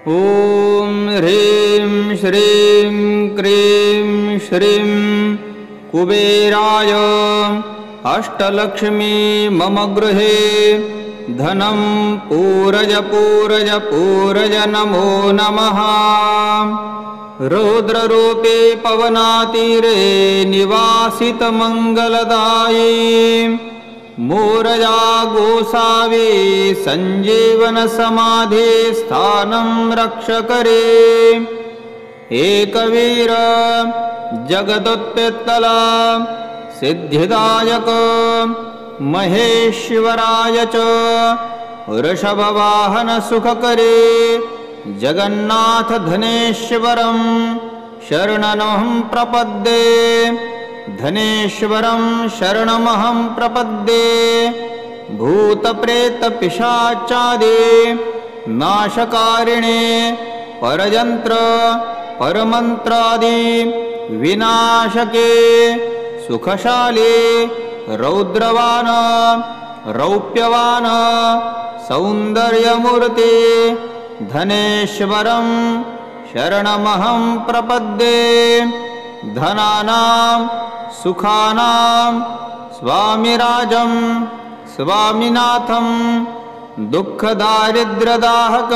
ॐ ह्रीं श्रीं क्रीं श्रीं कुबेराय अष्टलक्ष्मी मम गृहे धनं पूरज पूरज पूरज नमो नमः। रौद्ररूपे पवनातीरे निवासितमङ्गलदायी मोरजा गोसावी संजीवन समाधि स्थानं रक्षकरे एकवीर जगदुत्पित्तला सिद्धिदायक महेश्वराय च वृषभवाहन सुखकरे जगन्नाथ धनेश्वरं शरणमहं प्रपद्ये धनेश्वरं शरणमहं प्रपद्ये भूतप्रेतपिशाचादि नाशकारिणे परयन्त्र परमन्त्रादि विनाशके सुखशाले रौद्रवान रौप्यवान सौन्दर्यमूर्ते धनेश्वरं शरणमहं प्रपद्ये धनानां सुखानां स्वामिराजं स्वामिनाथं दुःखदारिद्र्यदाहक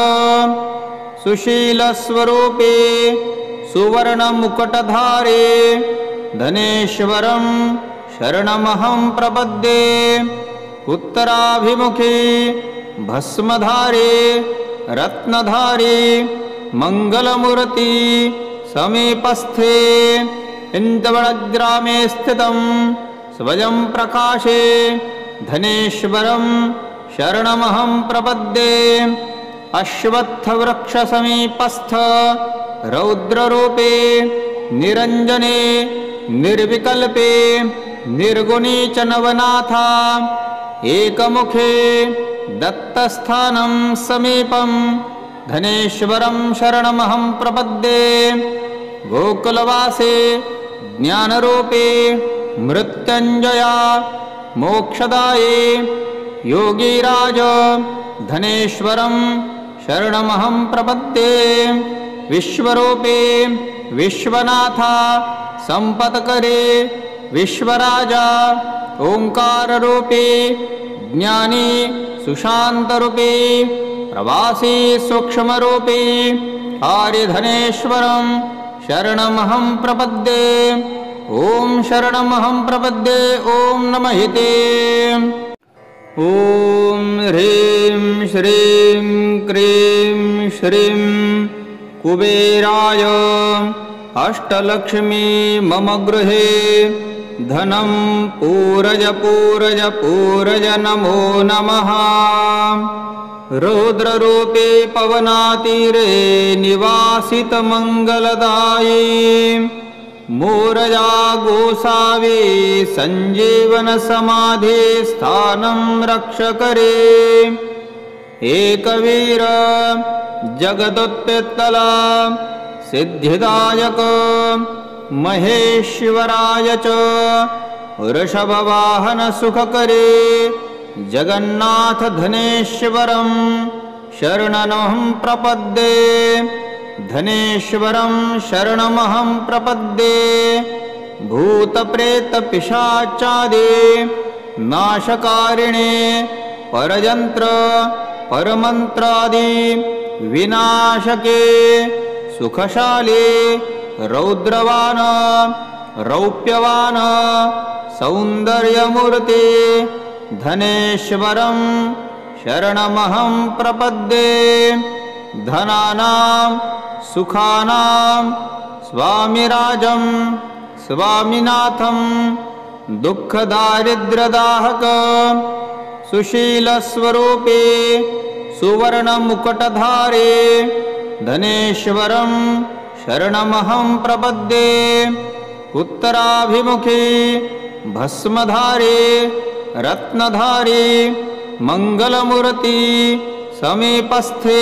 सुशीलस्वरूपे सुवर्णमुकुटधारे धनेश्वरं शरणमहं प्रपद्ये उत्तराभिमुखी भस्मधारे रत्नधारी मंगलमूर्ति समीपस्थे इन्दवनग्रामे स्थितं स्वयं प्रकाशे धनेश्वरं शरणमहं प्रपद्ये अश्वत्थवृक्षसमीपस्थ रौद्ररूपे निरञ्जने निर्विकल्पे निर्गुणे च नवनाथा एकमुखे दत्तस्थानं समीपं धनेश्वरं शरणमहं प्रपद्ये गोकुलवासे ज्ञानरूपे मृत्युञ्जया मोक्षदाये योगीराज धनेश्वरं शरणमहं प्रपद्ये विश्वरूपे विश्वनाथा संपत्करे विश्वराजा ओंकाररूपे ज्ञानी सुशान्तरूपे प्रवासी सूक्ष्मरूपे आर्यधनेश्वरं शरणमहं प्रपद्ये ॐ शरणमहं प्रपद्ये ॐ नमः ते। ॐ ह्रीं श्रीं क्रीं श्रीं कुबेराय अष्टलक्ष्मी मम गृहे धनं पूरज पूरज पूरज नमो नमः। रौद्ररूपे पवनातीरे निवासितमङ्गलदायी मोरजा गोसावी संजीवन समाधि स्थानं रक्षकरे एकवीर जगदुत्पित्तला सिद्धिदायक महेश्वराय च वृषभवाहन सुखकरे जगन्नाथ धनेश्वरं शरणमहं प्रपद्ये धनेश्वरं शरणमहं प्रपद्ये भूतप्रेतपिशाचादि नाशकारिणे परयन्त्र परमन्त्रादि विनाशके सुखशाले रौद्रवान रौप्यवान सौन्दर्यमूर्ते धनेश्वरं शरणमहं प्रपद्ये धनानां सुखानां स्वामिराजं स्वामिनाथं दुःखदारिद्र्यदाहक सुशीलस्वरूपे सुवर्णमुकुटधारे धनेश्वरं शरणमहं प्रपद्ये उत्तराभिमुखी भस्मधारे रत्नधारी मंगलमूर्ति समीपस्थे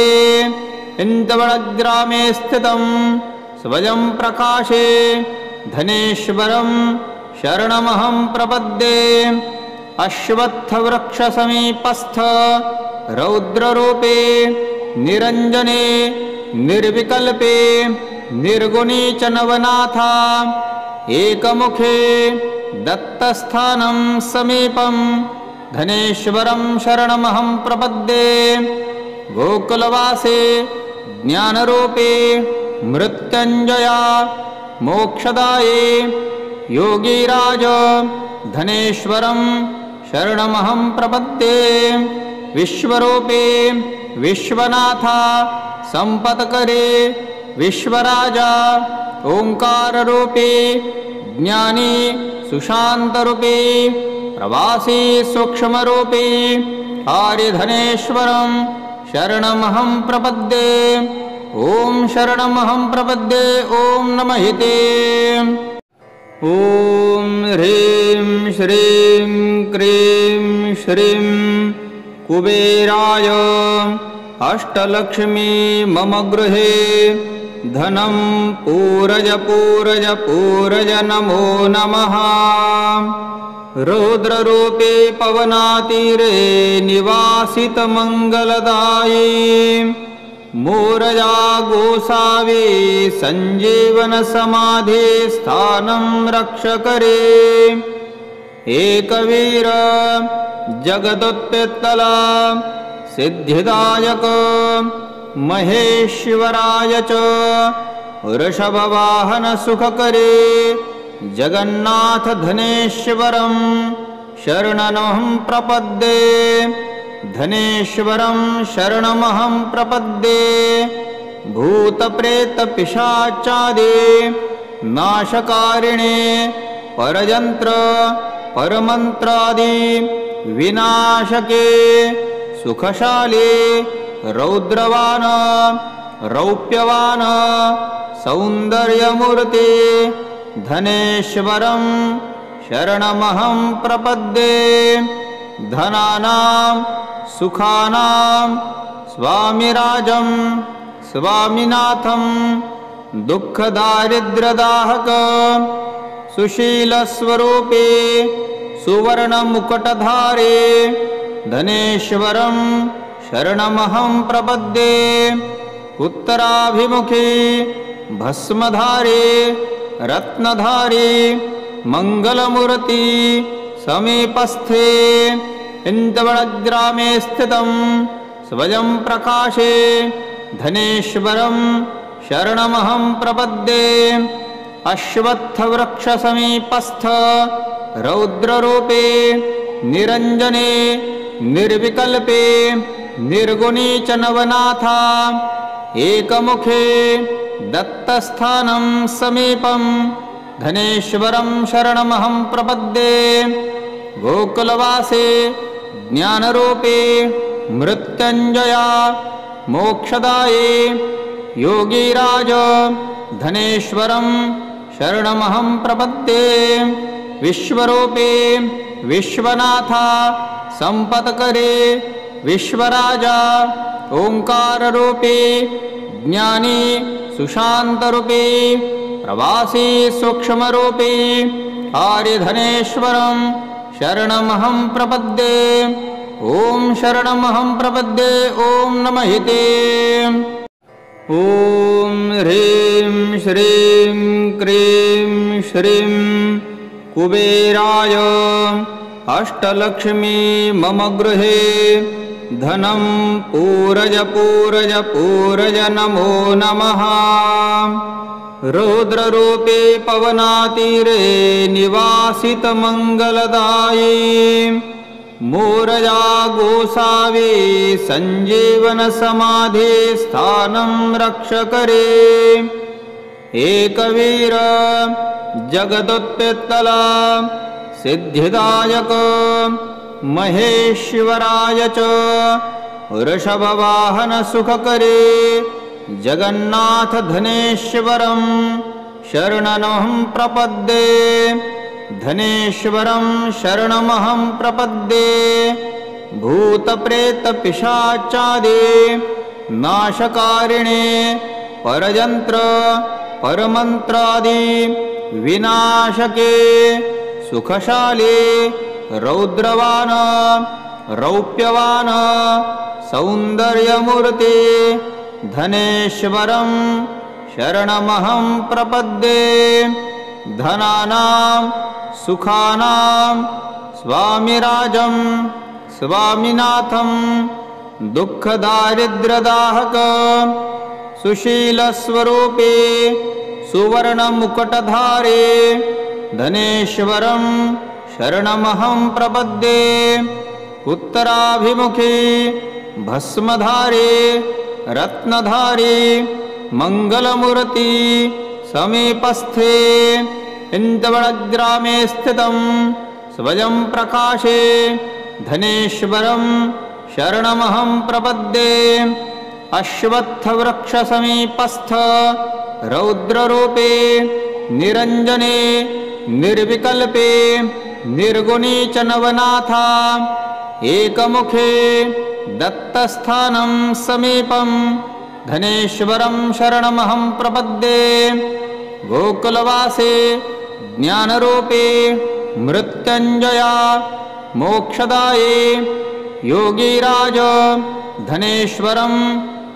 इन्दवनग्रामे स्थितं स्वयं प्रकाशे धनेश्वरं शरणमहं प्रपद्ये अश्वत्थवृक्षसमीपस्थ रौद्ररूपे निरञ्जने निर्विकल्पे निर्गुणे च नवनाथा एकमुखे दत्तस्थानं समीपं धनेश्वरं शरणमहं प्रपद्ये गोकुलवासे ज्ञानरूपे मृत्युञ्जया मोक्षदाये योगीराज धनेश्वरं शरणमहं प्रपद्ये विश्वरूपे विश्वनाथा संपत्करे विश्वराजा ओंकाररूपे ज्ञानी सुशान्तरूपे प्रवासी सूक्ष्मरूपे आर्यधनेश्वरं शरणमहं प्रपद्ये ॐ शरणमहं प्रपद्ये ॐ नमः ते ॐ ह्रीं श्रीं क्रीं श्रीं कुबेराय अष्टलक्ष्मी मम गृहे धनं पूरज पूरज पूरज नमो नमः रुद्ररूपे पवनातीरे निवासितमङ्गलदायी मूरजा गोसावी सञ्जीवनसमाधि स्थानं रक्षकरे एकवीर जगदुत्पित्तला सिद्धिदायक महेश्वराय च वृषभवाहन सुखकरे जगन्नाथ धनेश्वरं शरणमहं प्रपद्ये धनेश्वरं शरणमहं प्रपद्ये भूतप्रेतपिशाचादि नाशकारिणे परयन्त्र परमन्त्रादि विनाशके सुखशाले रौद्रवान रौप्यवान सौन्दर्यमूर्ते धनेश्वरं शरणमहं प्रपद्ये धनानां सुखानां स्वामिराजं स्वामिनाथं दुःखदारिद्र्यदाहक सुशीलस्वरूपे सुवर्णमुकुटधारे धनेश्वरं शरणमहं प्रपद्ये उत्तराभिमुखे भस्मधारे रत्नधारे मङ्गलमूर्ति समीपस्थे इन्दवनग्रामे स्थितं स्वयं प्रकाशे धनेश्वरं शरणमहं प्रपद्ये अश्वत्थवृक्षसमीपस्थ रौद्ररूपे निरञ्जने निर्विकल्पे निर्गुणे च नवनाथा एकमुखे दत्तस्थानं समीपं धनेश्वरं शरणमहं प्रपद्ये गोकुलवासे ज्ञानरूपे मृत्युञ्जया मोक्षदाये योगीराज धनेश्वरं शरणमहं प्रपद्ये विश्वरूपे विश्वनाथा संपत्करे विश्वराजा ओंकाररूपे ज्ञानी सुशान्तरूपे प्रवासी सूक्ष्मरूपे आर्यधनेश्वरं शरणमहं प्रपद्ये ॐ शरणमहं प्रपद्ये ॐ नमः ते ॐ ह्रीं श्रीं क्रीं श्रीं कुबेराय अष्टलक्ष्मी मम गृहे धनं पूरज पूरज पूरज नमो नमः रुद्ररूपे पवनातीरे निवासितमङ्गलदायी मूरजा गोसावी सञ्जीवनसमाधि स्थानं रक्षकरे एकवीर जगदुत्पित्तला सिद्धिदायक महेश्वराय च वृषभवाहन सुखकरे जगन्नाथ धनेश्वरं शरणमहं प्रपद्ये धनेश्वरं शरणमहं प्रपद्ये भूतप्रेतपिशाचादि नाशकारिणे परयन्त्र परमन्त्रादि विनाशके सुखशाले रौद्रवान रौप्यवान सौन्दर्यमूर्ते धनेश्वरं शरणमहं प्रपद्ये। धनानां सुखानां स्वामिराजं स्वामिनाथं दुःखदारिद्र्यदाहक सुशीलस्वरूपे सुवर्णमुकुटधारे धनेश्वरं शरणमहं प्रपद्ये। उत्तराभिमुखे भस्मधारे रत्नधारे मंगलमूर्ति समीपस्थे इन्दवनग्रामे स्थितं स्वयं प्रकाशे धनेश्वरं शरणमहं प्रपद्ये। अश्वत्थवृक्षसमीपस्थ रौद्ररूपे निरञ्जने निर्विकल्पे निर्गुणे च नवनाथा एकमुखे दत्तस्थानं समीपं धनेश्वरं शरणमहं प्रपद्ये। गोकुलवासे ज्ञानरूपे मृत्युञ्जया मोक्षदाये योगीराज धनेश्वरं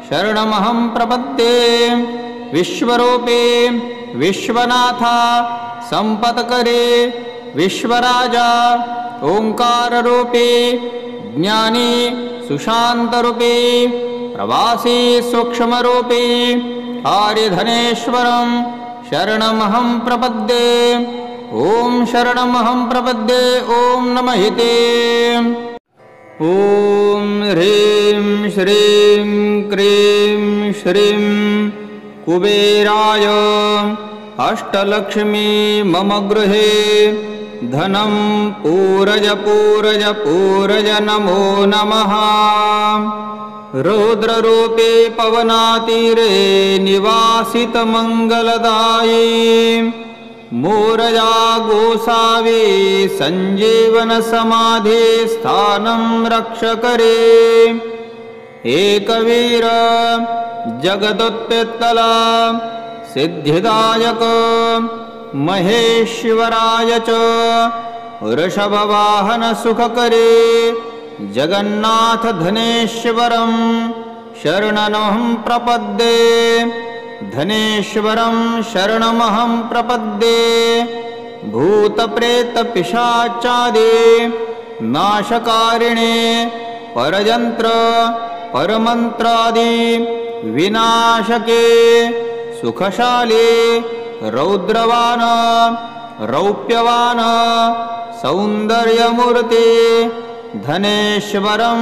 शरणमहं प्रपद्ये। विश्वरूपे विश्वनाथा संपत्करे विश्वराजा ओंकाररूपे ज्ञानी सुशान्तरूपे प्रवासी सूक्ष्मरूपे आर्यधनेश्वरं शरणमहं प्रपद्ये। ॐ शरणमहं प्रपद्ये। ॐ नमः ते। ॐ ह्रीं श्रीं क्रीं श्रीं कुबेराय अष्टलक्ष्मी मम गृहे धनं पूरज पूरज पूरज नमो नमः। रौद्ररूपे पवनातीरे निवासितमङ्गलदायी मूरजा गोसावे सञ्जीवनसमाधे स्थानं रक्षकरे एकवीर जगदुत्पित्तला सिद्धिदायक महेश्वराय च वृषभवाहन सुखकरे जगन्नाथ धनेश्वरं शरणमहं प्रपद्ये। धनेश्वरं शरणमहं प्रपद्ये। भूतप्रेतपिशाचादि नाशकारिणे परयन्त्र परमन्त्रादि विनाशके सुखशाले रौद्रवान रौप्यवान सौन्दर्यमूर्ते धनेश्वरं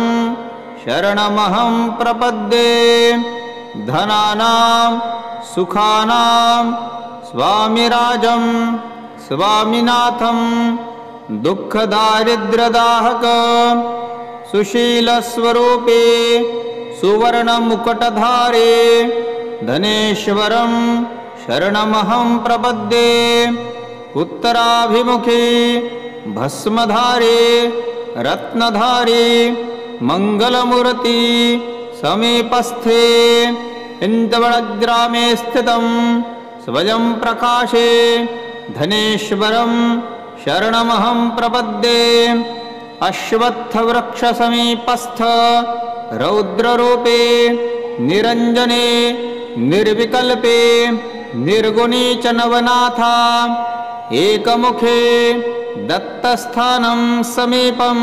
शरणमहं प्रपद्ये। धनानां सुखानां स्वामिराजं स्वामिनाथं दुःखदारिद्र्यदाहक सुशीलस्वरूपे सुवर्णमुकुटधारे धनेश्वरं शरणमहं प्रपद्ये। उत्तराभिमुखे भस्मधारे रत्नधारे मंगलमूर्ति समीपस्थे इन्दवनग्रामे स्थितं स्वयं प्रकाशे धनेश्वरं शरणमहं प्रपद्ये। अश्वत्थवृक्षसमीपस्थ रौद्ररूपे निरञ्जने निर्विकल्पे निर्गुणे च नवनाथा एकमुखे दत्तस्थानं समीपं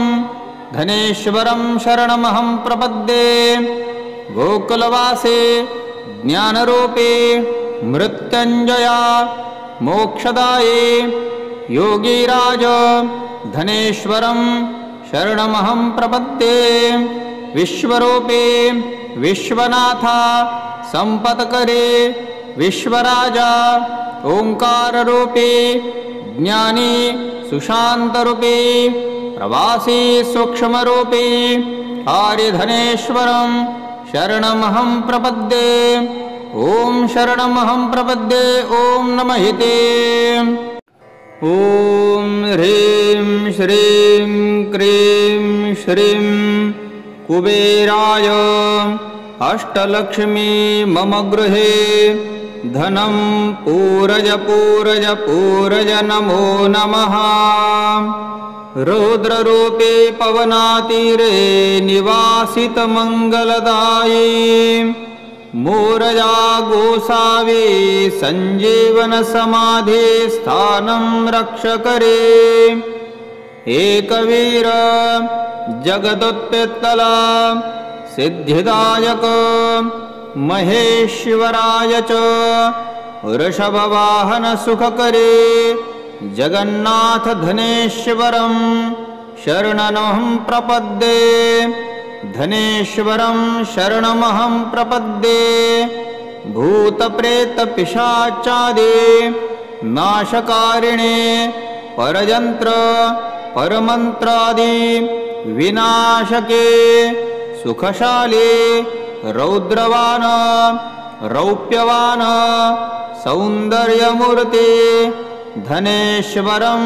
धनेश्वरं शरणमहं प्रपद्ये। गोकुलवासे ज्ञानरूपे मृत्युञ्जया मोक्षदाये योगीराज धनेश्वरं शरणमहं प्रपद्ये। विश्वरूपे विश्वनाथा संपत्करे विश्वराजा ओंकाररूपे ज्ञानी सुशान्तरूपे प्रवासी सूक्ष्मरूपे आर्यधनेश्वरं शरणमहं प्रपद्ये। ॐ शरणमहं प्रपद्ये। ॐ नमः ते। ॐ ह्रीं श्रीं क्रीं श्रीं कुबेराय अष्टलक्ष्मी मम गृहे धनं पूरज पूरज पूरज नमो नमः। रौद्ररूपे पवनातीरे निवासितमङ्गलदायी मूरजा गोसावी संजीवन समाधि स्थानं रक्षकरे एकवीर जगदुत्पित्तला सिद्धिदायक महेश्वराय च वृषभवाहन सुखकरे जगन्नाथ धनेश्वरं शरणमहं प्रपद्ये धनेश्वरं शरणमहं प्रपद्ये भूतप्रेतपिशाचादि नाशकारिणे परयन्त्र परमन्त्रादि विनाशके सुखशाले रौद्रवान रौप्यवान सौन्दर्यमूर्ते धनेश्वरं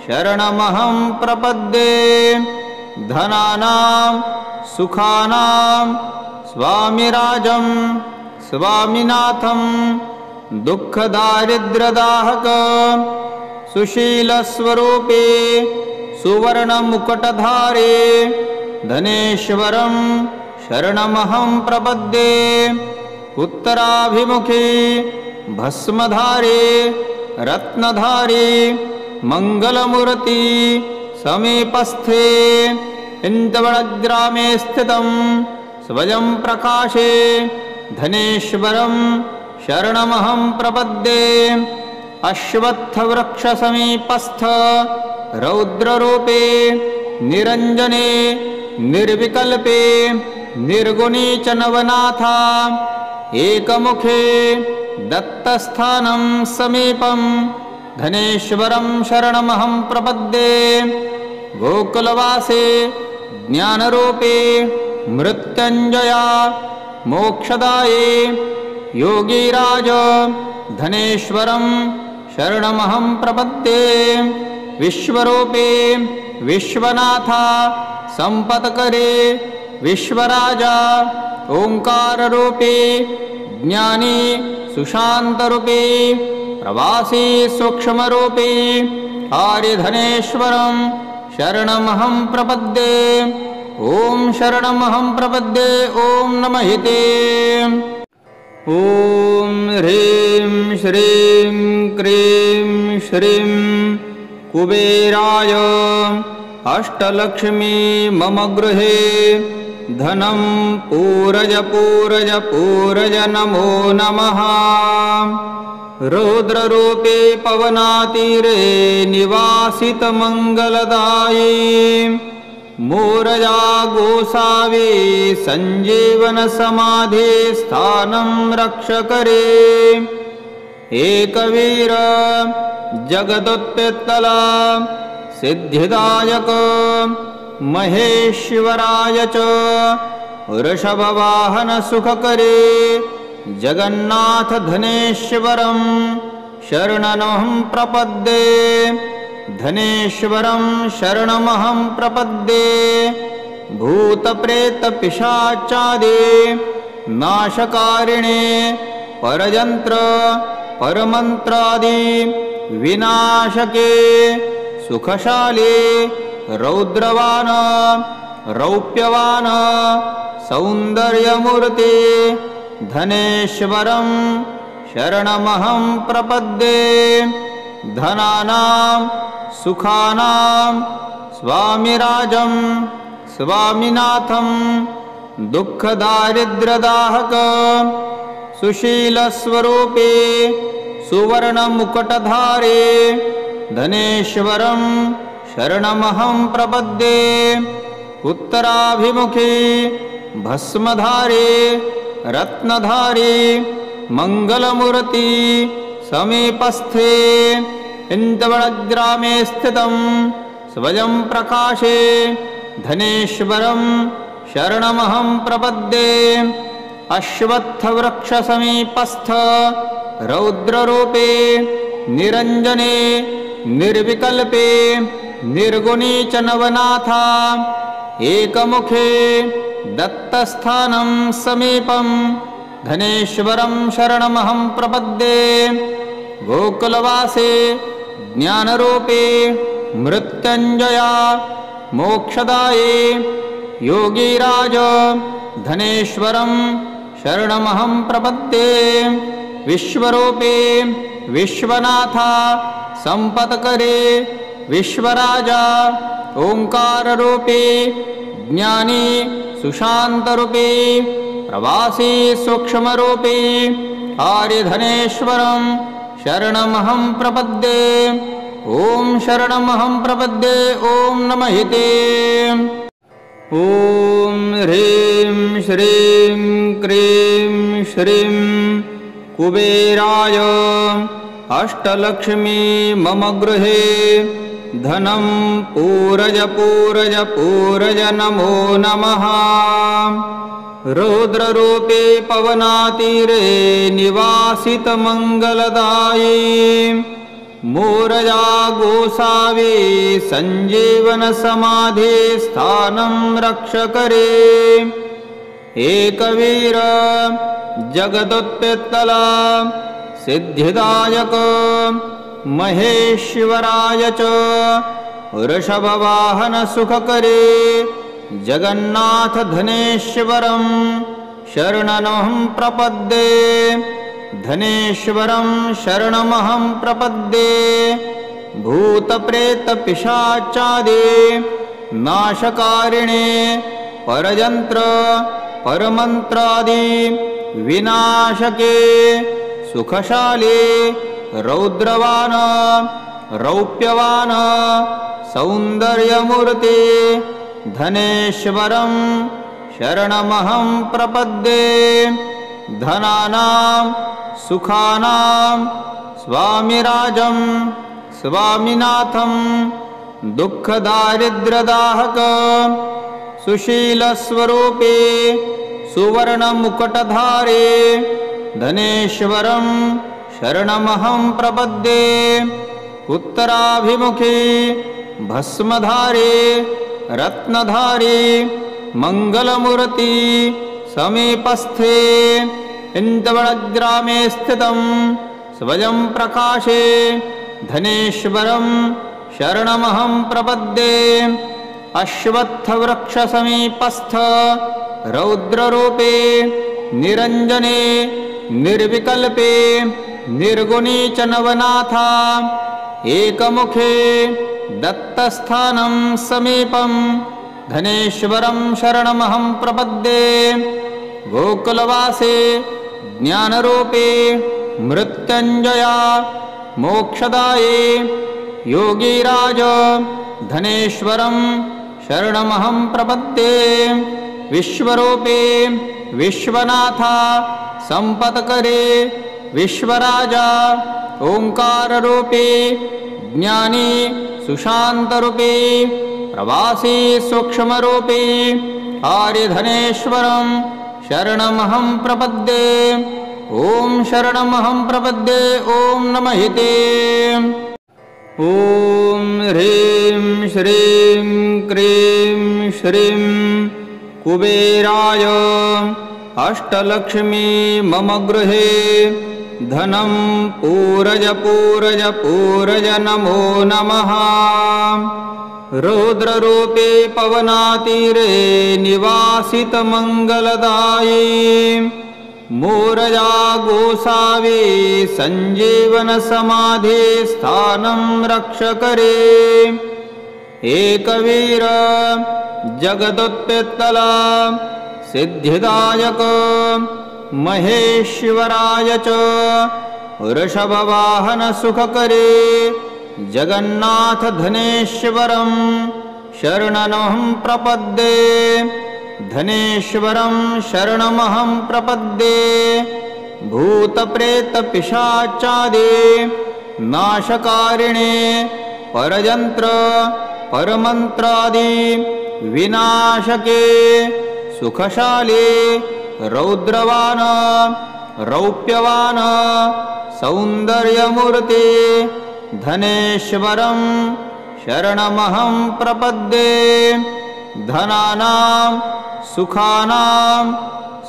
शरणमहं प्रपद्ये धनानां सुखानां स्वामिराजं स्वामिनाथं दुःखदारिद्र्यदाहक सुशीलस्वरूपे सुवर्णमुकुटधारे धनेश्वरं शरणमहं प्रपद्ये उत्तराभिमुखे भस्मधारे रत्नधारे मंगलमूर्ति समीपस्थे इन्दवनग्रामे स्थितं स्वयं प्रकाशे धनेश्वरं शरणमहं प्रपद्ये अश्वत्थवृक्षसमीपस्थ रौद्ररूपे निरञ्जने निर्विकल्पे निर्गुणे च नवनाथा एकमुखे दत्तस्थानं समीपं धनेश्वरं शरणमहं प्रपद्ये गोकुलवासे ज्ञानरूपे मृत्युञ्जया मोक्षदाये योगीराज धनेश्वरं शरणमहं प्रपद्ये विश्वरूपे विश्वनाथा संपत्करे विश्वराजा ओंकाररूपे ज्ञानी सुशान्तरूपे प्रवासी सूक्ष्मरूपे आर्यधनेश्वरं शरणमहं प्रपद्ये ॐ शरणमहं प्रपद्ये ॐ नमः ते ॐ ह्रीं श्रीं क्रीं श्रीं कुबेराय अष्टलक्ष्मी मम गृहे धनं पूरय पूरय पूरय नमो नमः रुद्ररूपे पवनातीरे निवासितमङ्गलदायी मूरजा गोसावी संजीवन समाधि स्थानं रक्षकरे एकवीर जगदुत्पित्तला सिद्धिदायक महेश्वराय च वृषभवाहन सुखकरे जगन्नाथ धनेश्वरं शरणमहं प्रपद्ये धनेश्वरं शरणमहं प्रपद्ये भूतप्रेतपिशाचादि नाशकारिणे परयन्त्र परमन्त्रादि विनाशके सुखशाले रौद्रवान रौप्यवान सौन्दर्यमूर्ते धनेश्वरं शरणमहं प्रपद्ये धनानां सुखानां स्वामिराजं स्वामिनाथं दुःखदारिद्र्यदाहक सुशीलस्वरूपे सुवर्णमुकुटधारे धनेश्वरं शरणमहं प्रपद्ये उत्तराभिमुखे भस्मधारे रत्नधारे मंगलमूर्ति समीपस्थे इन्दवनग्रामे स्थितं स्वयं प्रकाशे धनेश्वरं शरणमहं प्रपद्ये अश्वत्थवृक्षसमीपस्थ रौद्ररूपे निरञ्जने निर्विकल्पे निर्गुणे च नवनाथा एकमुखे दत्तस्थानं समीपं धनेश्वरं शरणमहं प्रपद्ये गोकुलवासे ज्ञानरूपे मृत्युञ्जया मोक्षदाये योगीराज धनेश्वरं शरणमहं प्रपद्ये। विश्वरूपे विश्वनाथा संपत्करे विश्वराजा ओंकाररूपे ज्ञानी सुशान्तरूपे प्रवासी सूक्ष्मरूपे आर्यधनेश्वरं शरणमहं प्रपद्ये। ॐ शरणमहं प्रपद्ये। ॐ नमः ते। ॐ ह्रीं श्रीं क्रीं श्रीं कुबेराय अष्टलक्ष्मी मम गृहे धनं पूरज पूरज पूरज नमो नमः। रुद्ररूपे पवनातीरे निवासितमङ्गलदायी मूरजा गोसावी सञ्जीवनसमाधि स्थानं रक्षकरे। एकवीर जगदुत्पित्तला सिद्धिदायक महेश्वराय च वृषभवाहन सुखकरे जगन्नाथ धनेश्वरं शरणमहं प्रपद्ये। धनेश्वरं शरणमहं प्रपद्ये। भूतप्रेतपिशाचादि नाशकारिणे परयन्त्र परमन्त्रादि विनाशके सुखशाले रौद्रवान रौप्यवान सौन्दर्यमूर्ते धनेश्वरं शरणमहं प्रपद्ये। धनानां सुखानां स्वामिराजं स्वामिनाथं दुःखदारिद्र्यदाहक सुशीलस्वरूपे सुवर्णमुकुटधारे धनेश्वरं शरणमहं प्रपद्ये। उत्तराभिमुखे भस्मधारे रत्नधारे मङ्गलमूर्ति समीपस्थे इन्दवनग्रामे स्थितं स्वयं प्रकाशे धनेश्वरं शरणमहं प्रपद्ये। अश्वत्थवृक्षसमीपस्थ रौद्ररूपे निरञ्जने निर्विकल्पे निर्गुणे च नवनाथा एकमुखे दत्तस्थानं समीपं धनेश्वरं शरणमहं प्रपद्ये। गोकुलवासे ज्ञानरूपे मृत्युञ्जया मोक्षदाये योगीराज धनेश्वरं शरणमहं प्रपद्ये। विश्वरूपे विश्वनाथा संपत्करे विश्वराजा ओंकाररूपे ज्ञानी सुशान्तरूपे प्रवासी सूक्ष्मरूपे आर्यधनेश्वरं शरणमहं प्रपद्ये। ॐ शरणमहं प्रपद्ये। ॐ नमः ते। ॐ ह्रीं श्रीं क्रीं श्रीं कुबेराय अष्टलक्ष्मी मम गृहे धनं पूरज पूरज पूरज नमो नमः। रुद्ररूपे पवनातीरे निवासितमङ्गलदायी मूरजा गोसावी सञ्जीवनसमाधि स्थानं रक्षकरे। एकवीर जगदुत्पित्तला सिद्धिदायक महेश्वराय च वृषभवाहन सुखकरे जगन्नाथ धनेश्वरं शरणमहं प्रपद्ये। धनेश्वरं शरणमहं प्रपद्ये। भूतप्रेतपिशाचादि नाशकारिणे परयन्त्र परमन्त्रादि विनाशके सुखशाले रौद्रवान रौप्यवान सौन्दर्यमूर्ते धनेश्वरं शरणमहं प्रपद्ये। धनानां सुखानां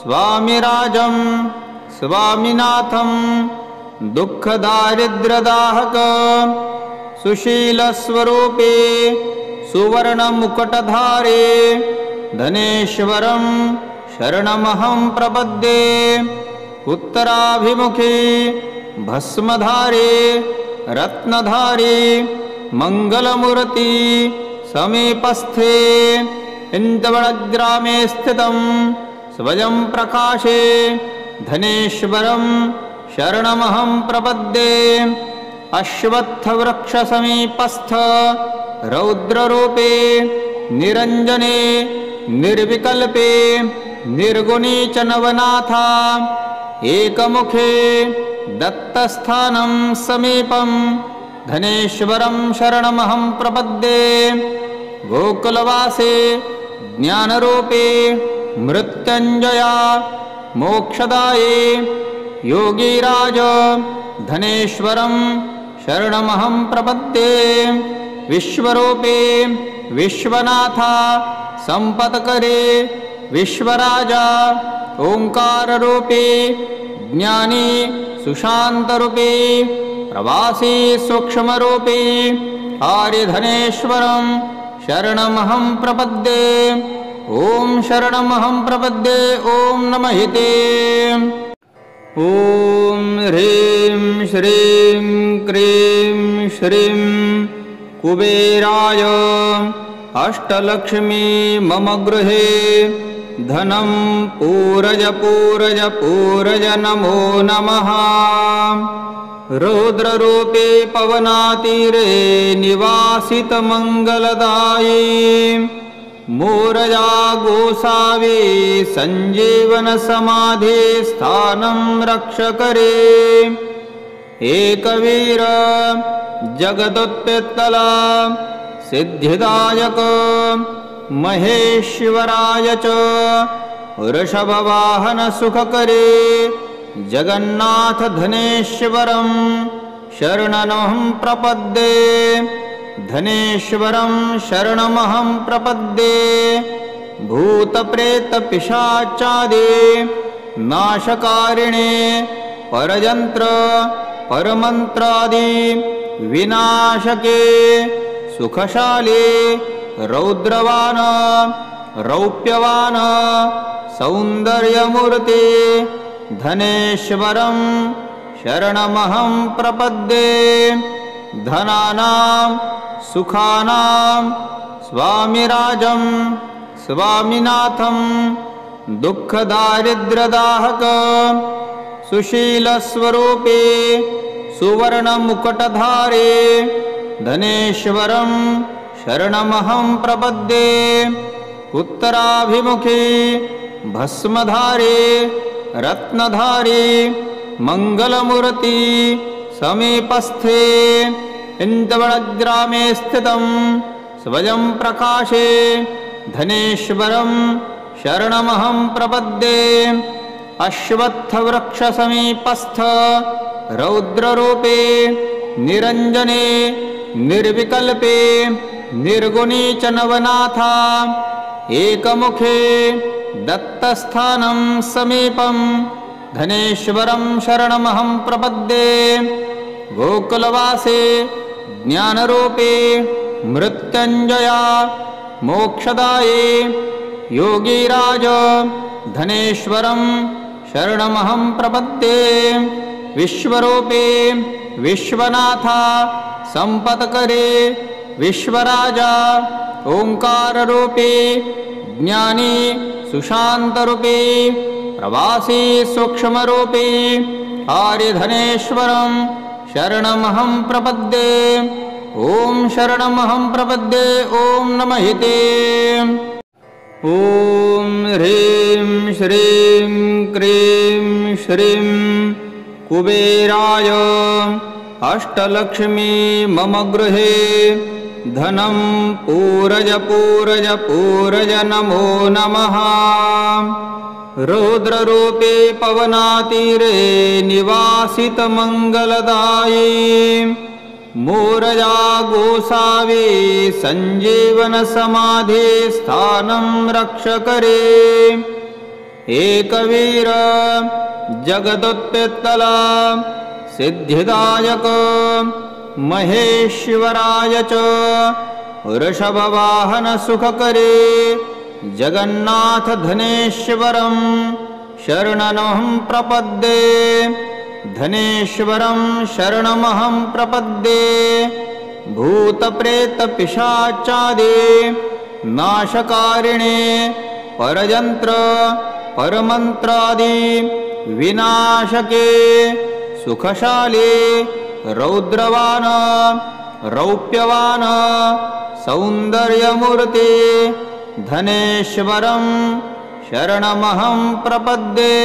स्वामिराजं स्वामिनाथं दुःखदारिद्र्यदाहक सुशीलस्वरूपे सुवर्णमुकुटधारे धनेश्वरं शरणमहं प्रपद्ये उत्तराभिमुखे भस्मधारे रत्नधारे मङ्गलमूर्ति समीपस्थे इन्दवनग्रामे स्थितं स्वयं प्रकाशे धनेश्वरं शरणमहं प्रपद्ये अश्वत्थवृक्षसमीपस्थ रौद्ररूपे निरञ्जने निर्विकल्पे निर्गुणे च नवनाथा एकमुखे दत्तस्थानं समीपं धनेश्वरं शरणमहं प्रपद्ये गोकुलवासे ज्ञानरूपे मृत्युञ्जया मोक्षदाये योगीराज धनेश्वरं शरणमहं प्रपद्ये विश्वरूपे विश्वनाथा संपत्करे विश्वराजा ओंकाररूपे ज्ञानी सुशान्तरूपे प्रवासी सूक्ष्मरूपे आर्यधनेश्वरं शरणमहं प्रपद्ये ॐ शरणमहं प्रपद्ये ॐ नमः ते ॐ ह्रीं श्रीं क्रीं श्रीं कुबेराय अष्टलक्ष्मी मम गृहे धनं पूरज पूरज पूरज नमो नमः रौद्ररूपे पवनातीरे निवासितमङ्गलदाये मोरजा गोसावे सञ्जीवनसमाधे स्थानं रक्षकरे एकवीर जगदुत्पित्तला सिद्धिदायक महेश्वराय च वृषभवाहन सुखकरे जगन्नाथ धनेश्वरं शरणमहं प्रपद्ये धनेश्वरं शरणमहं प्रपद्ये भूतप्रेतपिशाचादि नाशकारिणे परयन्त्र परमन्त्रादि विनाशके सुखशाले रौद्रवान रौप्यवान सौन्दर्यमूर्ते धनेश्वरं शरणमहं प्रपद्ये धनानां सुखानां स्वामिराजं स्वामिनाथं दुःखदारिद्र्यदाहक सुशीलस्वरूपे सुवर्णमुकुटधारे धनेश्वरं शरणमहं प्रपद्ये उत्तराभिमुखे भस्मधारे रत्नधारे मङ्गलमूर्ति समीपस्थे इन्दवनग्रामे स्थितं स्वयं प्रकाशे धनेश्वरं शरणमहं प्रपद्ये अश्वत्थवृक्षसमीपस्थ रौद्ररूपे निरञ्जने निर्विकल्पे निर्गुणे च नवनाथा एकमुखे दत्तस्थानं समीपं धनेश्वरं शरणमहं प्रपद्ये गोकुलवासे ज्ञानरूपे मृत्युञ्जया मोक्षदाये योगीराज धनेश्वरं शरणमहं प्रपद्ये विश्वरूपे विश्वनाथा संपत्करे विश्वराजा ओंकाररूपे ज्ञानी सुशान्तरूपे प्रवासी सूक्ष्मरूपे आर्यधनेश्वरं शरणमहं प्रपद्ये ॐ शरणमहं प्रपद्ये ॐ नमः ते ॐ ह्रीं श्रीं क्रीं श्रीं कुबेराय अष्टलक्ष्मी मम गृहे धनं पूरज पूरज पूरज नमो नमः रौद्ररूपे पवनातीरे निवासितमङ्गलदाये मोरजा गोसावे सञ्जीवनसमाधे स्थानं रक्षकरे एकवीर जगदुत्पित्तला सिद्धिदायक महेश्वराय च वृषभवाहन सुखकरे जगन्नाथधनेश्वरं शरणमहं प्रपद्ये धनेश्वरं शरणमहं प्रपद्ये भूतप्रेतपिशाचादि नाशकारिणे परयन्त्र परमन्त्रादि विनाशके सुखशाले रौद्रवान रौप्यवान सौन्दर्यमूर्ते धनेश्वरं शरणमहं प्रपद्ये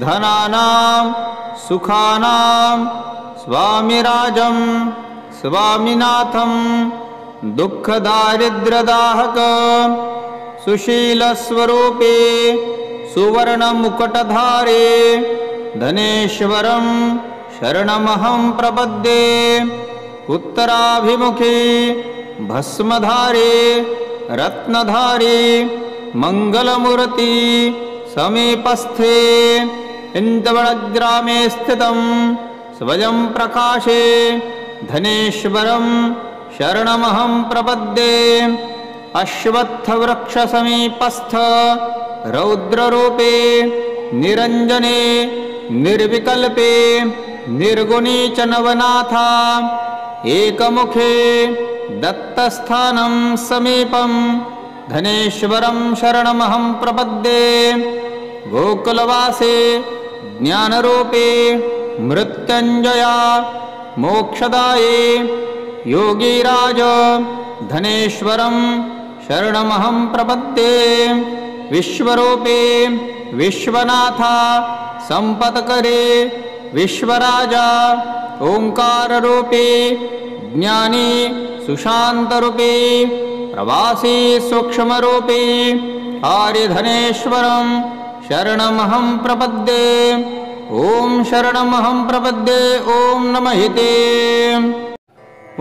धनानां सुखानां स्वामिराजं स्वामिनाथं दुःखदारिद्र्यदाहक सुशीलस्वरूपे सुवर्णमुकुटधारे धनेश्वरं शरणमहं प्रपद्ये उत्तराभिमुखे भस्मधारे रत्नधारे मङ्गलमूर्ति समीपस्थे इन्दवनग्रामे स्थितं स्वयं प्रकाशे धनेश्वरं शरणमहं प्रपद्ये अश्वत्थवृक्षसमीपस्थ रौद्ररूपे निरञ्जने निर्विकल्पे निर्गुणे च नवनाथा एकमुखे दत्तस्थानं समीपं धनेश्वरं शरणमहं प्रपद्ये गोकुलवासे ज्ञानरूपे मृत्युञ्जया मोक्षदाये योगीराज धनेश्वरं शरणमहं प्रपद्ये विश्वरूपे विश्वनाथा संपत्करे विश्वराजा ओंकाररूपे ज्ञानी सुशान्तरूपे प्रवासी सूक्ष्मरूपे आर्यधनेश्वरं शरणमहं प्रपद्ये ॐ शरणमहं प्रपद्ये ॐ नमः ते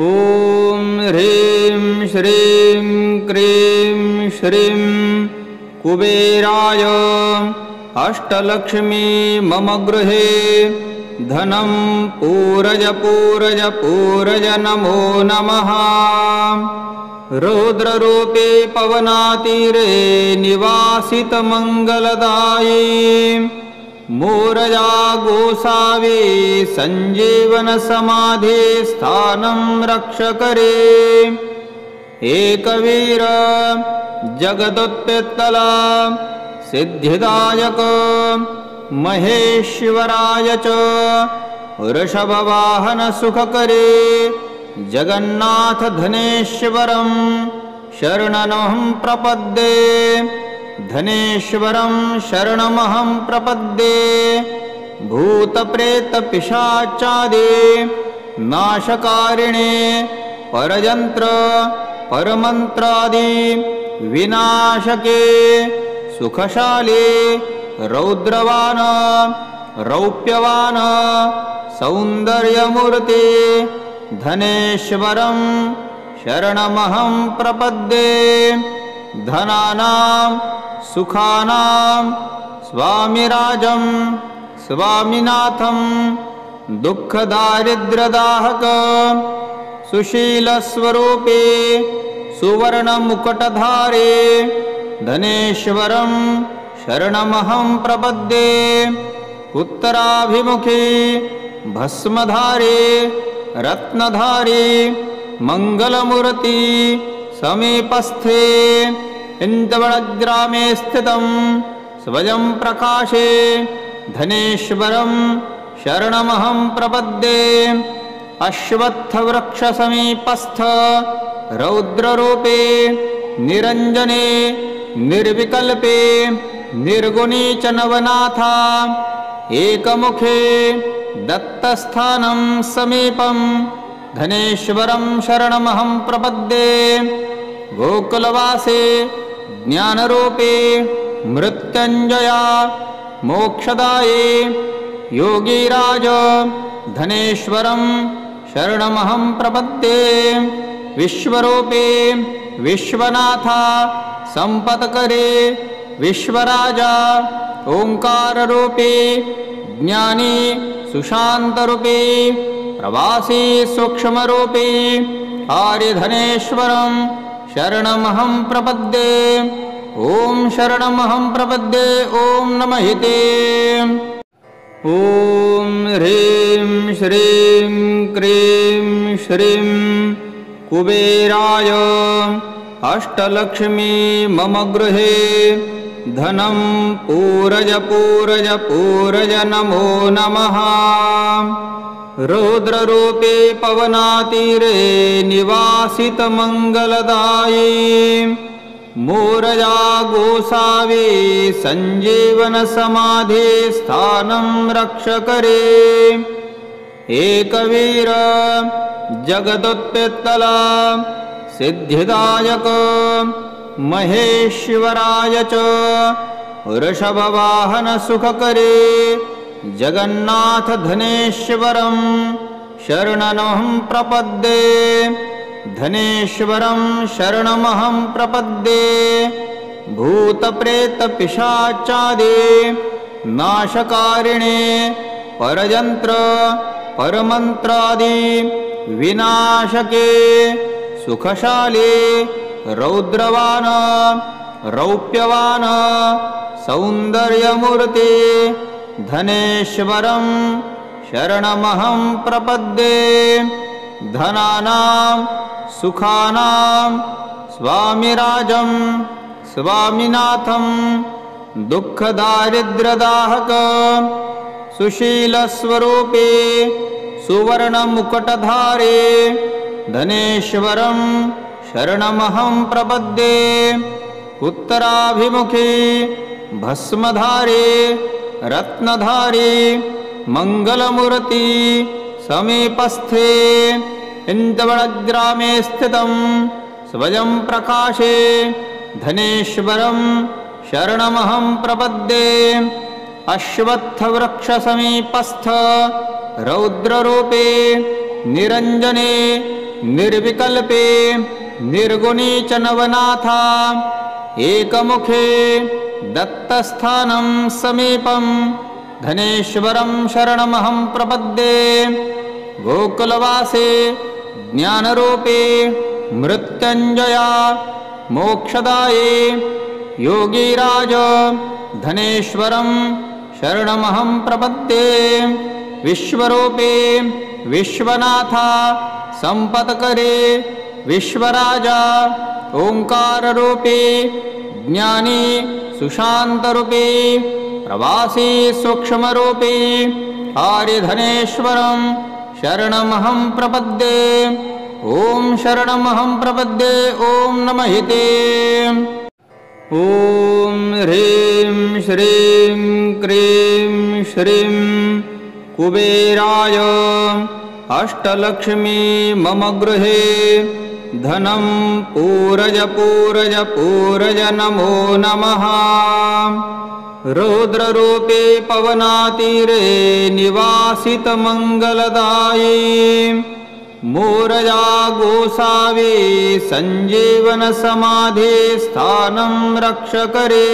ॐ ह्रीं श्रीं क्रीं श्रीं कुबेराय अष्टलक्ष्मी मम गृहे धनं पूरय पूरय पूरय नमो नमः रौद्ररूपे पवनातीरे निवासितमङ्गलदायी मोरया गोसावी सञ्जीवनसमाधि स्थानं रक्षकरे एकवीर जगदुत्पित्तला सिद्धिदायक महेश्वराय च वृषभवाहन सुखकरे जगन्नाथ धनेश्वरं शरणमहं प्रपद्ये धनेश्वरं शरणमहं प्रपद्ये भूतप्रेतपिशाचादि नाशकारिणे परयन्त्र परमन्त्रादि विनाशके सुखशाले रौद्रवान रौप्यवान सौन्दर्यमूर्ते धनेश्वरं शरणमहं प्रपद्ये धनानां सुखानां स्वामिराजं स्वामिनाथं दुःखदारिद्र्यदाहक सुशीलस्वरूपे सुवर्णमुकुटधारे धनेश्वरं शरणमहं प्रपद्ये उत्तराभिमुखे भस्मधारे रत्नधारे मङ्गलमूर्ति समीपस्थे इन्दवनग्रामे स्थितं स्वयं प्रकाशे धनेश्वरं शरणमहं प्रपद्ये अश्वत्थवृक्षसमीपस्थ रौद्ररूपे निरञ्जने निर्विकल्पे निर्गुणे च नवनाथा एकमुखे दत्तस्थानं समीपं धनेश्वरं शरणमहं प्रपद्ये गोकुलवासे ज्ञानरूपे मृत्युञ्जया मोक्षदाये योगीराज धनेश्वरं शरणमहं प्रपद्ये विश्वरूपे विश्वनाथा संपत्करे विश्वराजा ओंकाररूपे ज्ञानी सुशान्तरूपे प्रवासी सूक्ष्मरूपे आर्यधनेश्वरं शरणमहं प्रपद्ये ॐ शरणमहं प्रपद्ये ॐ नमः ते। ॐ ह्रीं श्रीं क्रीं श्रीं कुबेराय अष्टलक्ष्मी मम गृहे धनं पूरज पूरज पूरज नमो नमः। रौद्ररूपे पवनातीरे निवासित मंगलदाये मोरजा गोसावे संजीवन समाधे स्थानं रक्षकरे। एकवीर जगदुत्पित्तला सिद्धिदायक महेश्वराय च वृषभवाहन सुखकरे जगन्नाथ धनेश्वरं शरणमहं प्रपद्ये। धनेश्वरं शरणमहं प्रपद्ये। भूतप्रेत पिशाचादि नाशकारिणे परयंत्र परमंत्रादि विनाशके सुखशाले रौद्रवान रौप्यवान सौंदर्यमूर्ते धनेश्वरं शरणमहं प्रपद्ये। धनानां सुखानां स्वामिराजं स्वामिनाथं दुःखदारिद्र्यदाहक सुशीलस्वरूपे सुवर्णमुकुटधारे धनेश्वरं शरणमहं प्रपद्ये। उत्तराभिमुखी भस्मधारे रत्नधारी मंगलमूर्ति समीपस्थे इंदवनग्रामे स्थितं स्वयं प्रकाशे धनेश्वरं शरणमहं प्रपद्ये। अश्वत्थवृक्षसमीपस्थ रौद्ररूपे निरञ्जने निर्विकल्पे निर्गुणी च नवनाथा एकमुखे दत्तस्थानं समीपं धनेश्वरं शरणमहं प्रपद्ये। गोकुलवासे ज्ञानरूपे मृत्युंजया मोक्षदाये योगीराज धनेश्वरं शरणमहं प्रपद्ये। विश्वरूपे विश्वनाथा संपत्करे विश्वराजा ओंकाररूपे ज्ञानी सुशान्तरूपे प्रवासी सूक्ष्मरूपे आर्यधनेश्वरं शरणमहं प्रपद्ये। ॐ शरणमहं प्रपद्ये ॐ नमः ते। ॐ ह्रीं श्रीं क्रीं श्रीं कुबेराय अष्टलक्ष्मी मम गृहे धनं पूरज पूरज पूरज नमो नमः। रौद्ररूपे पवनातीरे निवासित मंगलदाये मोरजा गोसावे संजीवन समाधे स्थानं रक्षकरे।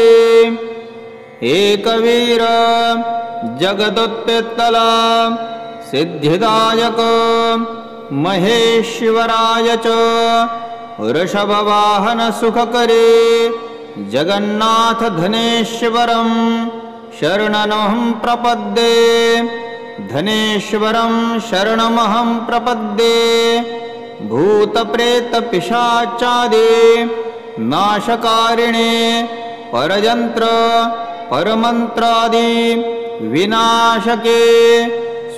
एकवीर जगदुत्पित्तला सिद्धिदायक महेश्वराय च वृषभवाहन सुखकरे जगन्नाथ धनेश्वरं शरणमहं प्रपद्ये। धनेश्वरं शरणमहं प्रपद्ये। भूतप्रेत पिशाचादि नाशकारिणे परयंत्र परमंत्रादि विनाशके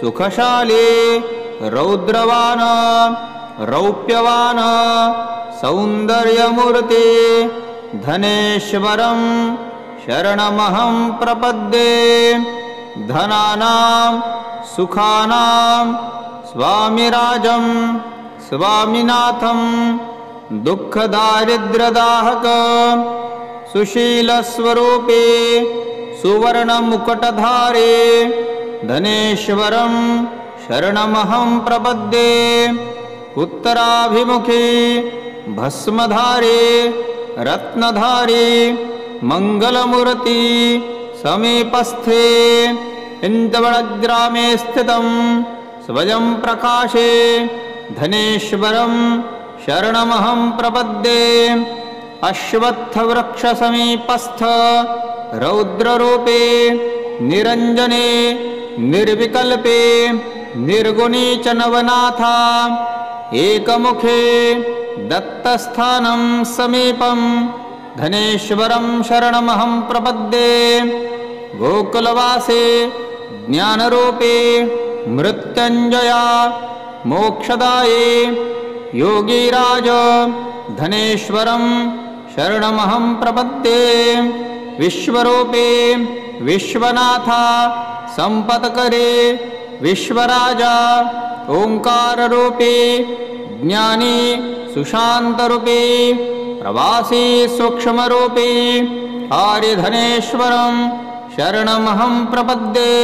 सुखशाले रौद्रवान रौप्यवान सौंदर्यमूर्ते धनेश्वरं शरणमहं प्रपद्ये। धनानां सुखानां स्वामिराजं स्वामिनाथं दुःखदारिद्र्यदाहक सुशीलस्वरूपे सुवर्णमुकुटधारे धनेश्वरं शरणमहं प्रपद्ये। उत्तराभिमुखी भस्मधारे रत्नधारी मंगलमूर्ति समीपस्थे इंदवनग्रामे स्थितं स्वयं प्रकाशे धनेश्वरं शरणमहं प्रपद्ये। अश्वत्थवृक्षसमीपस्थ रौद्ररूपे निरञ्जने निर्विकल्पे निर्गुणे च नवनाथा एकमुखे दत्तस्थानं समीपं धनेश्वरं शरणमहं प्रपद्ये गोकुलवासे ज्ञानरूपे मृत्युञ्जया मोक्षदाये योगीराज धनेश्वरं शरणमहं प्रपद्ये विश्वरूपे विश्वनाथा संपत्करे विश्वराजा ओंकाररूपे ज्ञानी सुशान्तरूपे प्रवासी सूक्ष्मरूपे आर्यधनेश्वरं शरणमहं प्रपद्ये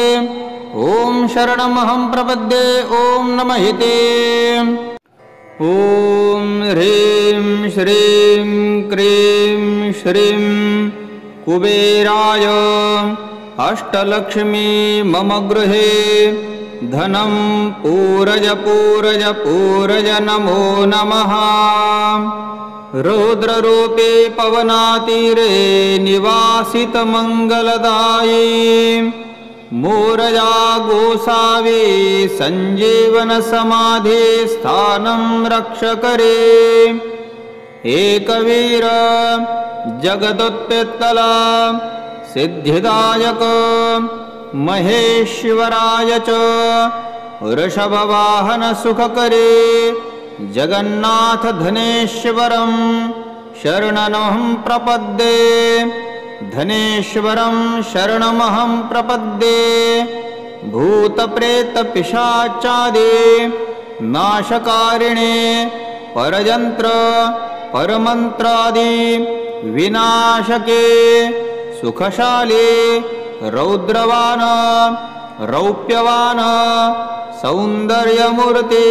ओम शरणमहं प्रपद्ये ओम नमः ते ओम ह्रीं श्रीं क्रीं श्रीं कुबेराय अष्टलक्ष्मी मम गृहे धनं पूरज पूरज पूरज नमो नमः रुद्ररूपे पवनातीरे निवासितमङ्गलदायी मूरजा गोसावे संजीवन समाधि स्थानं रक्षकरे एकवीर जगदुत्पित्तला सिद्धिदायक महेश्वराय च वृषभवाहन सुखकरे जगन्नाथ धनेश्वरं शरणमहं प्रपद्ये धनेश्वरं शरणमहं प्रपद्ये भूतप्रेतपिशाचादि नाशकारिणे परयन्त्र परमन्त्रादि विनाशके सुखशाले रौद्रवान रौप्यवान सौन्दर्यमूर्ते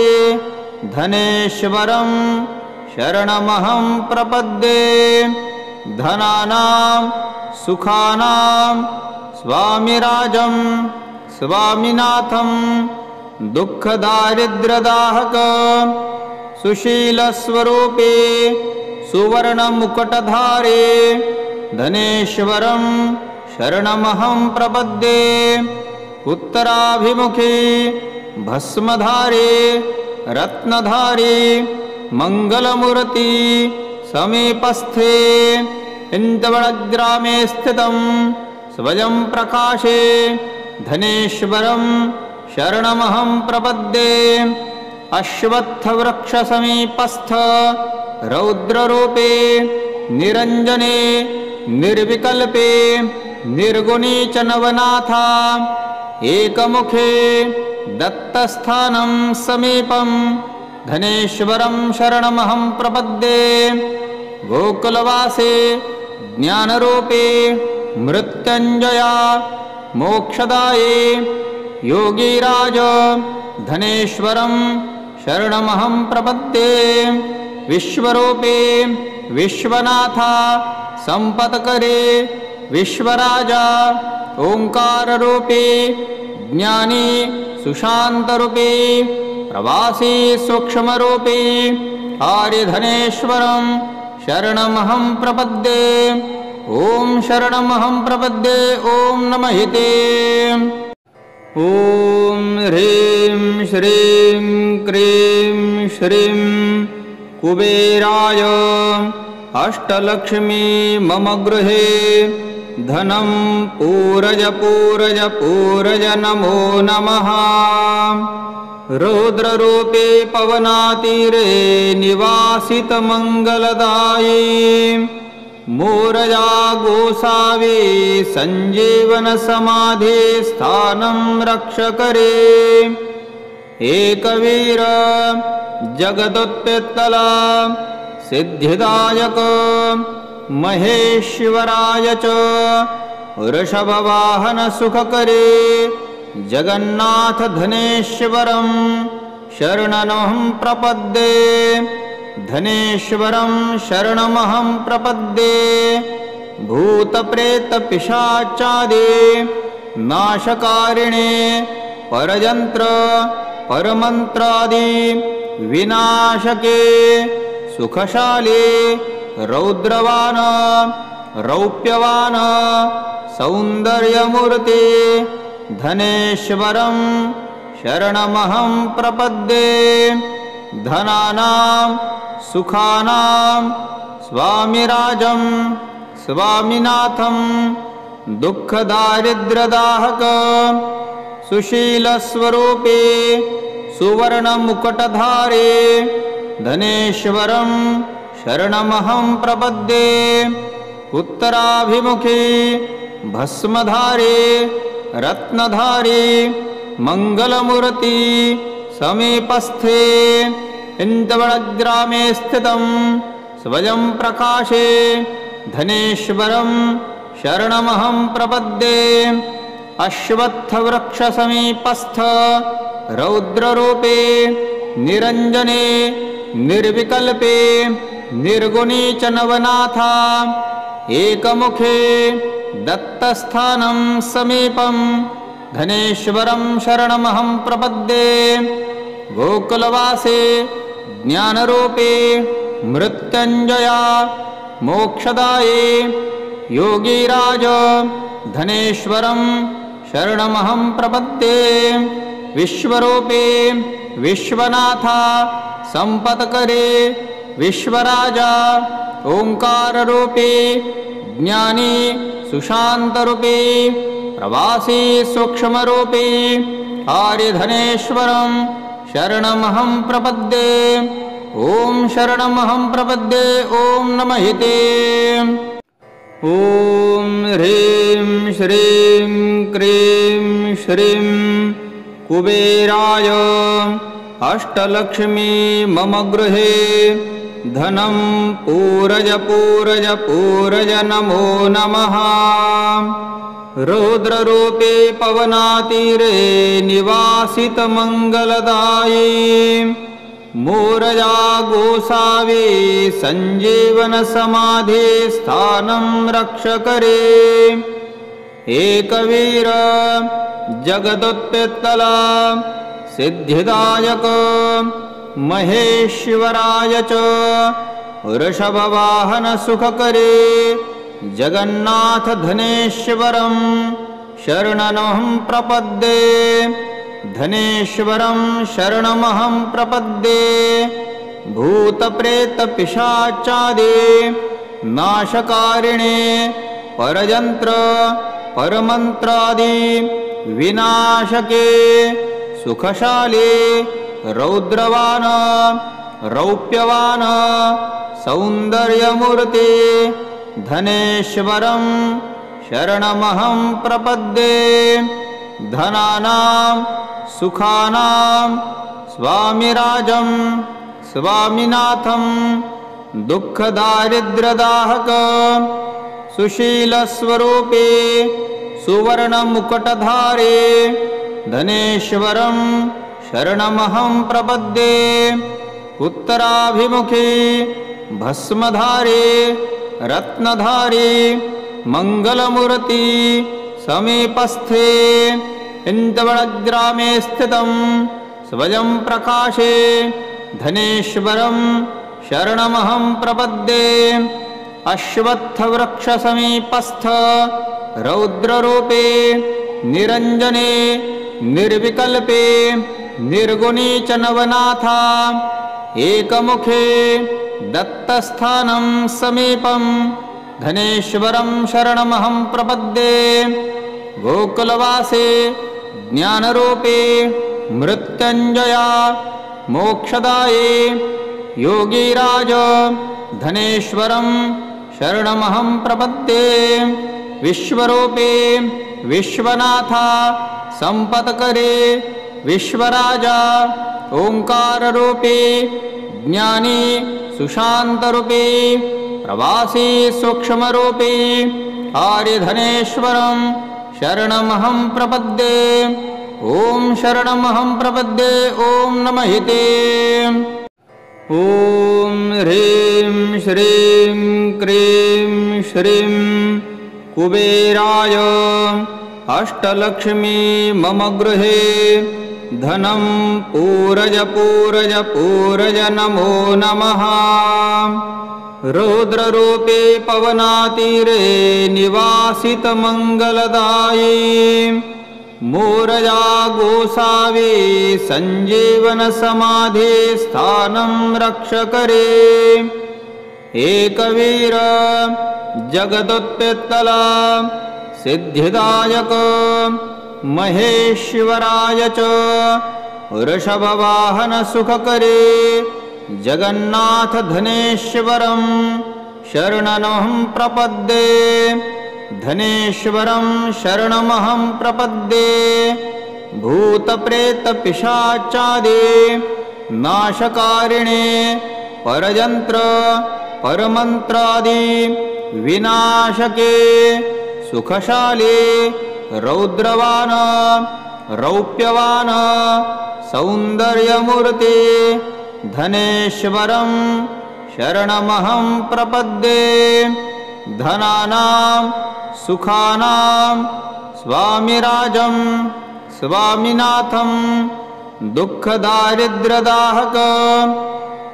धनेश्वरं शरणमहं प्रपद्ये धनानां सुखानां स्वामिराजं स्वामिनाथं दुःखदारिद्र्यदाहक सुशीलस्वरूपे सुवर्णमुकुटधारे धनेश्वरं शरणमहं प्रपद्ये उत्तराभिमुखे भस्मधारे रत्नधारे मंगलमूर्ति समीपस्थे इन्दवनग्रामे स्थितं स्वयं प्रकाशे धनेश्वरं शरणमहं प्रपद्ये अश्वत्थवृक्षसमीपस्थ रौद्ररूपे निरञ्जने निर्विकल्पे निर्गुणे च नवनाथा एकमुखे दत्तस्थानं समीपं धनेश्वरं शरणमहं प्रपद्ये गोकुलवासे ज्ञानरूपे मृत्युञ्जया मोक्षदाये योगीराज धनेश्वरं शरणमहं प्रपद्ये विश्वरूपे विश्वनाथा संपत्करे विश्वराजा ओंकाररूपे ज्ञानी सुशान्तरूपे प्रवासी सूक्ष्मरूपे आर्यधनेश्वरं शरणमहं प्रपद्ये ओम शरणमहं प्रपद्ये ओम नमः ते ओम ह्रीं श्रीं क्रीं श्रीं कुबेराय अष्टलक्ष्मी मम गृहे धनं पूरज पूरज पूरज नमो नमः रुद्ररूपे पवनातीरे निवासितमङ्गलदायी मूरजा गोसावे संजीवन समाधि स्थानं रक्षकरे एकवीर जगदुत्पित्तला सिद्धिदायक महेश्वराय च वृषभवाहन सुखकरे जगन्नाथ धनेश्वरं शरणमहं प्रपद्ये धनेश्वरं शरणमहं प्रपद्ये भूतप्रेतपिशाचादि नाशकारिणे परयन्त्र परमन्त्रादि विनाशके सुखशाले रौद्रवान रौप्यवान सौन्दर्यमूर्ते धनेश्वरं शरणमहं प्रपद्ये। धनानां सुखानां स्वामिराजं स्वामिनाथं दुःखदारिद्र्यदाहक सुशीलस्वरूपे सुवर्णमुकुटधारे धनेश्वरं शरणमहं प्रपद्ये। उत्तराभिमुखे भस्मधारे रत्नधारे मंगलमूर्ति समीपस्थे इन्दवनग्रामे स्थितं स्वयं प्रकाशे धनेश्वरं शरणमहं प्रपद्ये। अश्वत्थवृक्षसमीपस्थ रौद्ररूपे निरञ्जने निर्विकल्पे निर्गुणे च नवनाथा एकमुखे दत्तस्थानं समीपं धनेश्वरं शरणमहं प्रपद्ये। गोकुलवासे ज्ञानरूपे मृत्युञ्जया मोक्षदाये योगीराज धनेश्वरं शरणमहं प्रपद्ये। विश्वरूपे विश्वनाथा संपत्करे विश्वराजा ओंकाररूपे ज्ञानी सुशान्तरूपे प्रवासी सूक्ष्मरूपे आर्यधनेश्वरं शरणमहं प्रपद्ये। ॐ शरणमहं प्रपद्ये। ॐ नमः ते। ॐ ह्रीं श्रीं क्रीं श्रीं कुबेराय अष्टलक्ष्मी मम गृहे धनं पूरय पूरय पूरय नमो नमः। रौद्ररूपे पवनातीरे निवासितमङ्गलदाये मोरया गोसावे सञ्जीवनसमाधे स्थानं रक्षकरे। एकवीर जगदुत्पित्तला सिद्धिदायक महेश्वराय च वृषभवाहन सुखकरे जगन्नाथ धनेश्वरं शरणमहं प्रपद्ये। धनेश्वरं शरणमहं प्रपद्ये। भूतप्रेतपिशाचादि नाशकारिणे परयन्त्र परमन्त्रादि विनाशके सुखशाले रौद्रवान रौप्यवान सौन्दर्यमूर्ते धनेश्वरं शरणमहं प्रपद्ये। धनानां सुखानां स्वामिराजं स्वामिनाथं दुःखदारिद्र्यदाहक सुशीलस्वरूपे सुवर्णमुकुटधारे धनेश्वरं शरणमहं प्रपद्ये। उत्तराभिमुखे भस्मधारे रत्नधारे मंगलमूर्ति समीपस्थे इन्दवनग्रामे स्थितं स्वयं प्रकाशे धनेश्वरं शरणमहं प्रपद्ये। अश्वत्थवृक्षसमीपस्थ रौद्ररूपे निरञ्जने निर्विकल्पे निर्गुणे च नवनाथा एकमुखे दत्तस्थानं समीपं धनेश्वरं शरणमहं प्रपद्ये। गोकुलवासे ज्ञानरूपे मृत्युञ्जया मोक्षदाये योगीराज धनेश्वरं शरणमहं प्रपद्ये। विश्वरूपे विश्वनाथा संपत्करे विश्वराजा ओंकाररूपे ज्ञानी सुशान्तरूपे प्रवासी सूक्ष्मरूपे आर्यधनेश्वरं शरणमहं प्रपद्ये। ॐ शरणमहं प्रपद्ये। ॐ नमः ते। ॐ ह्रीं श्रीं क्रीं श्रीं कुबेराय अष्टलक्ष्मी मम गृहे धनं पूरय पूरय पूरय नमो नमः। रौद्ररूपे पवनातीरे निवासितमङ्गलदाये मोरया गोसावे सञ्जीवनसमाधे स्थानं रक्षकरे एकवीर जगदुत्पित्तला सिद्धिदायक महेश्वराय च वृषभवाहन सुखकरे जगन्नाथ धनेश्वरं शरणमहं प्रपद्ये धनेश्वरं शरणमहं प्रपद्ये भूतप्रेतपिशाचादि नाशकारिणे परयन्त्र परमन्त्रादि विनाशके सुखशाले रौद्रवान रौप्यवान सौन्दर्यमूर्ते धनेश्वरं शरणमहं प्रपद्ये धनानां सुखानां स्वामिराजं स्वामिनाथं दुःखदारिद्र्यदाहक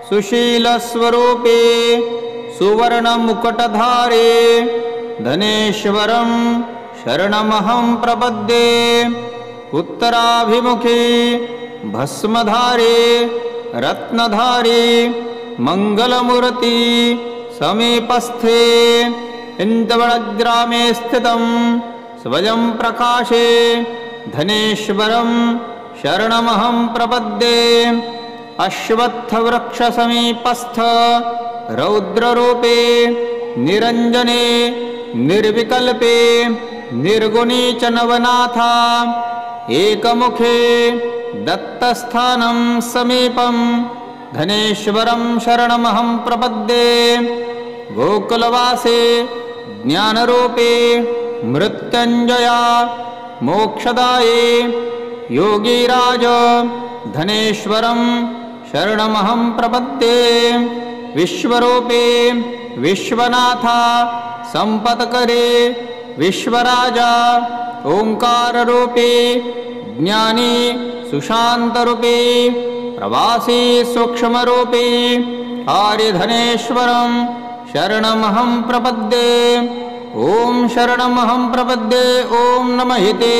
सुशीलस्वरूपे सुवर्णमुकुटधारे धनेश्वरं शरणमहं प्रपद्ये उत्तराभिमुखे भस्मधारे रत्नधारे मङ्गलमूर्ति समीपस्थे इन्दवनग्रामे स्थितं स्वयं प्रकाशे धनेश्वरं शरणमहं प्रपद्ये अश्वत्थवृक्षसमीपस्थ रौद्ररूपे निरञ्जने निर्विकल्पे निर्गुणे च नवनाथा एकमुखे दत्तस्थानं समीपं धनेश्वरं शरणमहं प्रपद्ये गोकुलवासे ज्ञानरूपे मृत्युञ्जया मोक्षदाये योगीराज धनेश्वरं शरणमहं प्रपद्ये विश्वरूपे विश्वनाथा संपत्करे विश्वराजा ओंकाररूपे ज्ञानी सुशान्तरूपे प्रवासी सूक्ष्मरूपे आर्यधनेश्वरं शरणमहं प्रपद्ये ॐ शरणमहं प्रपद्ये ॐ नमः ते।